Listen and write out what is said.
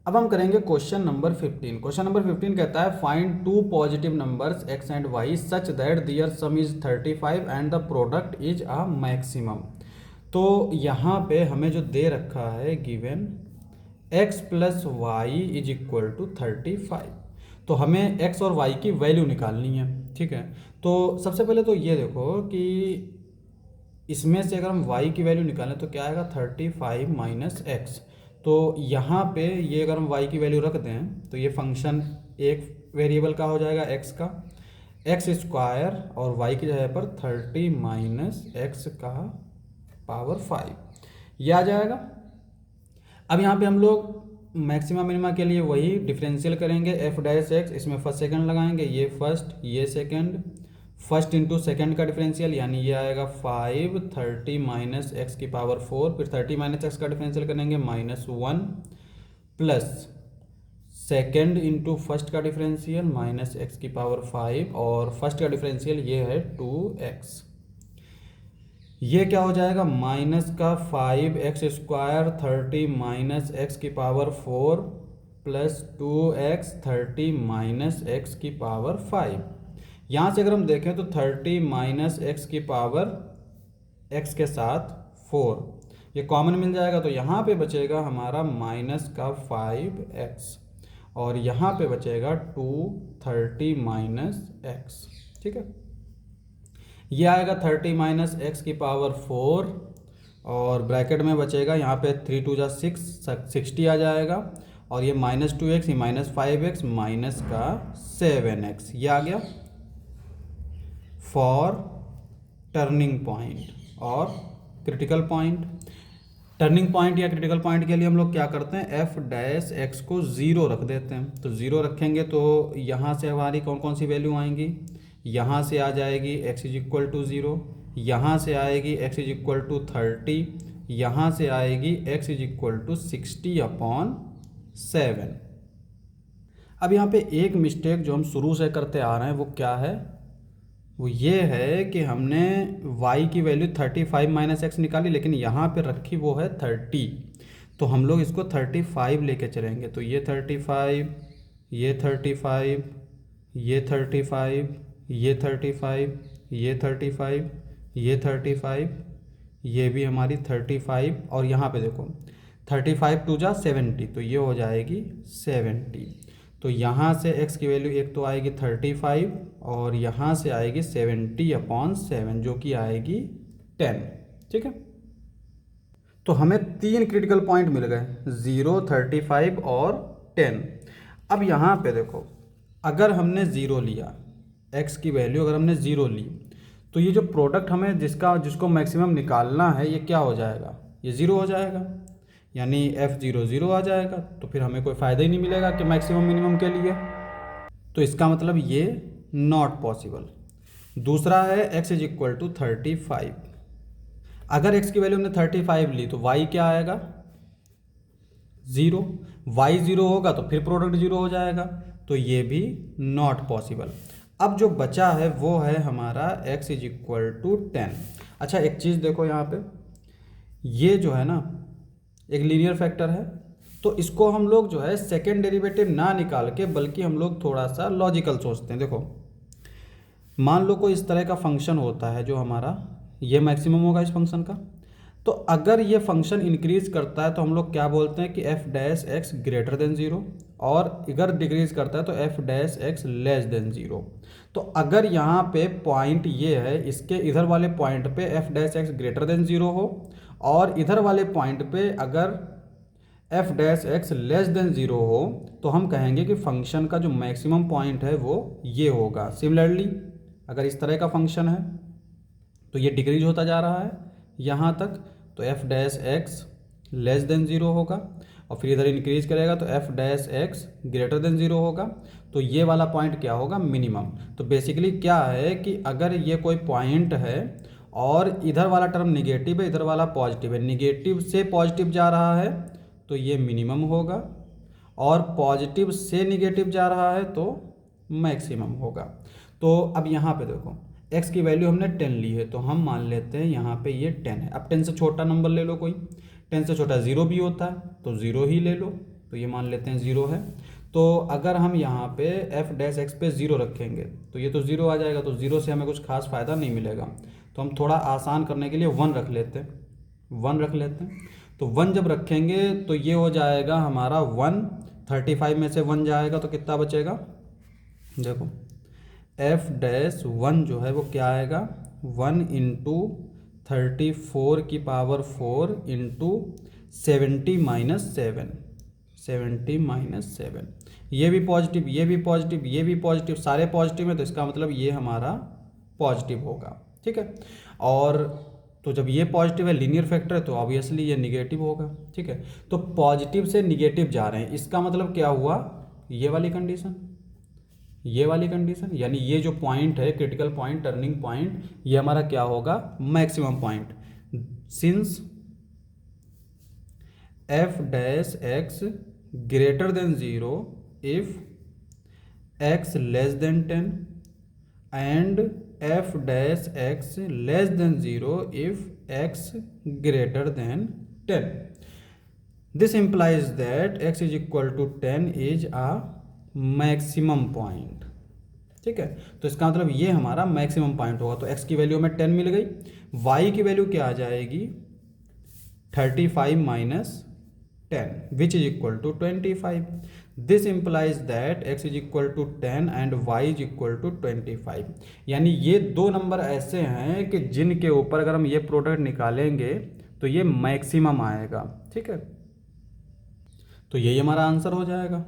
अब हम करेंगे क्वेश्चन नंबर 15। क्वेश्चन नंबर 15 कहता है find two positive numbers x and y such that their sum is 35 and the product is a maximum. तो यहाँ पे हमें जो दे रखा है given x plus y is equal to 35, तो हमें x और y की वैल्यू निकालनी है। ठीक है, तो सबसे पहले तो ये देखो कि इसमें से अगर हम y की वैल्यू निकालें तो क्या आएगा 35 माइनस एक्स। तो यहाँ पे ये अगर हम y की वैल्यू रख दें तो ये फंक्शन एक वेरिएबल का हो जाएगा x का, एक्स स्क्वायर और y की जगह पर 30 माइनस एक्स का पावर 5 ये आ जाएगा। अब यहाँ पे हम लोग मैक्सिमा मिनिमा के लिए वही डिफरेंशियल करेंगे एफ डैश एक्स, इसमें फर्स्ट सेकंड लगाएंगे, ये फर्स्ट ये सेकंड, फर्स्ट इंटू सेकेंड का डिफरेंशियल यानी ये आएगा 5 30 माइनस एक्स की पावर 4, फिर 30 माइनस एक्स का डिफरेंशियल करेंगे -1 प्लस सेकेंड इंटू फर्स्ट का डिफरेंशियल माइनस एक्स की पावर 5 और फर्स्ट का डिफरेंशियल ये है 2x। ये क्या हो जाएगा माइनस का 5x स्क्वायर 30 माइनस एक्स की power 4 plus 2x 30 minus x की पावर 5। यहाँ से अगर हम देखें तो 30 माइनस एक्स की पावर x के साथ 4 ये कॉमन मिल जाएगा, तो यहाँ पे बचेगा हमारा माइनस का 5x और यहाँ पे बचेगा 230 माइनस एक्स। ठीक है, ये आएगा 30 माइनस एक्स की पावर 4 और ब्रैकेट में बचेगा यहाँ पे 3 2 जा 60 आ जाएगा और ये -2x ये -5x माइनस का 7x ये आ गया फॉर टर्निंग पॉइंट और क्रिटिकल पॉइंट। टर्निंग पॉइंट या क्रिटिकल पॉइंट के लिए हम लोग क्या करते हैं एफ डैश एक्स को 0 रख देते हैं। तो 0 रखेंगे तो यहाँ से हमारी कौन कौन सी वैल्यू आएंगी, यहाँ से आ जाएगी x इज इक्वल टू 0, यहाँ से आएगी x इज इक्वल टू 30, यहाँ से आएगी x इज इक्वल टू 60/7। अब यहाँ पे एक मिस्टेक जो हम शुरू से करते आ रहे हैं वो क्या है, वो ये है कि हमने y की वैल्यू 35 माइनस एक्स निकाली लेकिन यहाँ पे रखी वो है 30, तो हम लोग इसको 35 लेके चलेंगे। तो ये 35 ये 35 ये 35 ये 35 ये 35 ये 35 ये भी हमारी 35 और यहाँ पे देखो 35 2 जा 70 तो ये हो जाएगी 70। तो यहाँ से x की वैल्यू एक तो आएगी 35 और यहाँ से आएगी 70/7 जो कि आएगी 10। ठीक है, तो हमें 3 क्रिटिकल पॉइंट मिल गए 0 35 और 10। अब यहाँ पे देखो अगर हमने 0 लिया x की वैल्यू अगर हमने 0 ली तो ये जो प्रोडक्ट हमें जिसको मैक्सिमम निकालना है ये क्या हो जाएगा, ये 0 हो जाएगा यानी f0 0 आ जाएगा। तो फिर हमें कोई फ़ायदा ही नहीं मिलेगा कि मैक्सिमम मिनिमम के लिए, तो इसका मतलब ये नॉट पॉसिबल। दूसरा है x इज इक्वल टू 35, अगर x की वैल्यू हमने 35 ली तो y क्या आएगा 0, y 0 होगा तो फिर प्रोडक्ट 0 हो जाएगा, तो ये भी नॉट पॉसिबल। अब जो बचा है वो है हमारा x इज इक्वल टू 10। अच्छा एक चीज़ देखो यहाँ पे ये जो है ना एक लीनियर फैक्टर है, तो इसको हम लोग जो है सेकेंड डेरिवेटिव ना निकाल के बल्कि हम लोग थोड़ा सा लॉजिकल सोचते हैं। देखो मान लो कोई इस तरह का फंक्शन होता है जो हमारा ये मैक्सिमम होगा इस फंक्शन का, तो अगर ये फंक्शन इंक्रीज करता है तो हम लोग क्या बोलते हैं कि F dash x greater than 0 और अगर डिक्रीज करता है तो F dash x less than 0। तो अगर यहाँ पे पॉइंट ये है इसके इधर वाले पॉइंट पे F dash x greater than 0 हो और इधर वाले पॉइंट पे अगर F dash x less than 0 हो तो हम कहेंगे कि फंक्शन का जो मैक्सिमम पॉइंट है वो ये होगा। सिमिलरली अगर इस तरह का फंक्शन है तो ये डिक्रीज होता जा रहा है यहाँ तक, तो F dash x less than 0 होगा और फिर इधर इंक्रीज करेगा तो F dash x greater than 0 होगा, तो ये वाला पॉइंट क्या होगा मिनिमम। तो बेसिकली क्या है कि अगर ये कोई पॉइंट है और इधर वाला टर्म निगेटिव है इधर वाला पॉजिटिव है, निगेटिव से पॉजिटिव जा रहा है तो ये मिनिमम होगा और पॉजिटिव से निगेटिव जा रहा है तो मैक्सिमम होगा। तो अब यहाँ पे देखो x की वैल्यू हमने 10 ली है तो हम मान लेते हैं यहाँ पे ये 10 है। अब 10 से छोटा नंबर ले लो कोई, 10 से छोटा 0 भी होता है तो 0 ही ले लो, तो ये मान लेते हैं 0 है। तो अगर हम यहाँ पे एफ डैश एक्स पे 0 रखेंगे तो ये तो 0 आ जाएगा, तो 0 से हमें कुछ खास फ़ायदा नहीं मिलेगा। तो हम थोड़ा आसान करने के लिए 1 रख लेते हैं, 1 रख लेते हैं। तो 1 जब रखेंगे तो ये हो जाएगा हमारा 1, 35 में से 1 जाएगा तो कितना बचेगा, देखो एफ डैश 1 जो है वो क्या आएगा, 1 इंटू 34 की पावर 4 इंटू 70 माइनस 7, 70 माइनस 7। ये भी पॉजिटिव, ये भी पॉजिटिव, ये भी पॉजिटिव, सारे पॉजिटिव है, तो इसका मतलब ये हमारा पॉजिटिव होगा, ठीक है। और तो जब ये पॉजिटिव है, लीनियर फैक्टर है, तो ऑब्वियसली ये निगेटिव होगा, ठीक है। तो पॉजिटिव से निगेटिव जा रहे हैं, इसका मतलब क्या हुआ, ये वाली कंडीशन, ये वाली कंडीशन, यानी ये जो पॉइंट है क्रिटिकल पॉइंट, टर्निंग पॉइंट, ये हमारा क्या होगा, maximum point. Since F dash x greater than 0 if x less than 10 and F dash x less than 0 if x greater than 10। This implies that x is equal to 10 is a maximum point, ठीक है। तो इसका मतलब ये हमारा maximum point होगा। तो x की वैल्यू में 10 मिल गई, y की वैल्यू क्या आ जाएगी, 35 minus 10 which is equal to 25। This implies that x is equal to 10 and y is equal to 25। यानी ये दो नंबर ऐसे हैं कि जिनके ऊपर अगर हम ये प्रोडक्ट निकालेंगे तो ये मैक्सिमम आएगा, ठीक है। तो यही हमारा आंसर हो जाएगा।